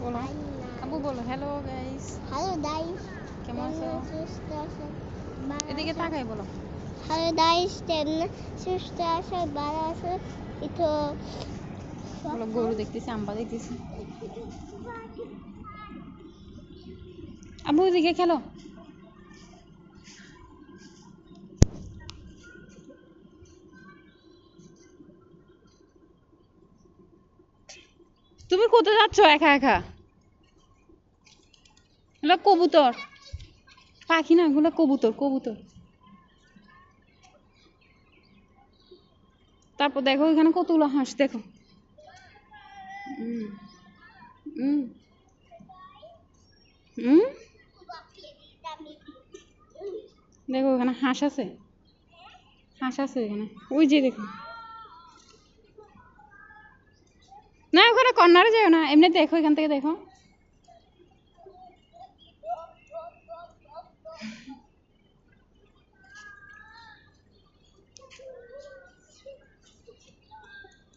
বলো আবু বলো hello guys. Hello guys, কেমন আছো? এদিকে তাকাই বলো। হ্যালো গাইস, কেমন সুস্থ আছো, ভালো আছো? এটা বলো গরু দেখতেছি, আম্বা দেখতেছি। আবু এদিকে খেলো। তুমি কোথায় যাচ্ছ একা একা? এগুলো কবুতর, পাখি না, এগুলো কবুতর কবুতর। তারপর দেখো এখানে কতগুলো হাঁস দেখো। হুম হুম হুম দেখো এখানে হাঁস আছে, হাঁস আছে এখানে, ওই যে দেখো। না ওখানে কর্নারে যাও না, এমনি দেখো এখান থেকে দেখো।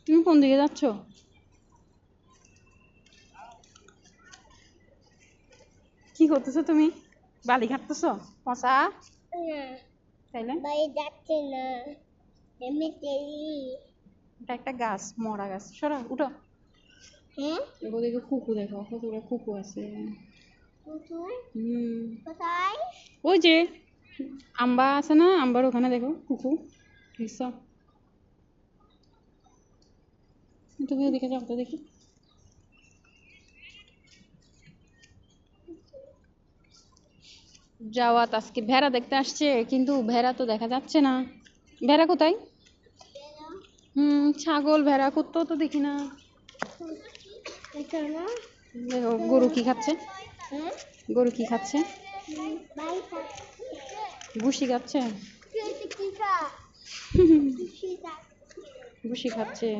তুমি কোন দিকে যাচ্ছ? কি করতেছো তুমি? বালি ঘাটতেছো পচা? তাইলে বাড়ি যাচ্ছে না, এমনিতেই। এটা একটা গাছ, মরা গাছ, সরো উঠো। হ্যাঁ, দেখো দেখো কুকু, দেখো কতগুলো কুকু আছে। কোথায়? ওই যে আম্বা আছে না, আম্বার ওখানে দেখো কুকু। দেখছো? তুমি ওদিকে যাও তো দেখি। জাওয়াত আজকে ভেড়া দেখতে আসছে, কিন্তু ভেড়া তো দেখা যাচ্ছে না। ভেড়া কোথায়? ছাগল ভেড়া কুত্তো তো দেখি না। দেখো গরু কি খাচ্ছে, গরু কি খাচ্ছে? ভুসি খাচ্ছে, ভুসি খাচ্ছে।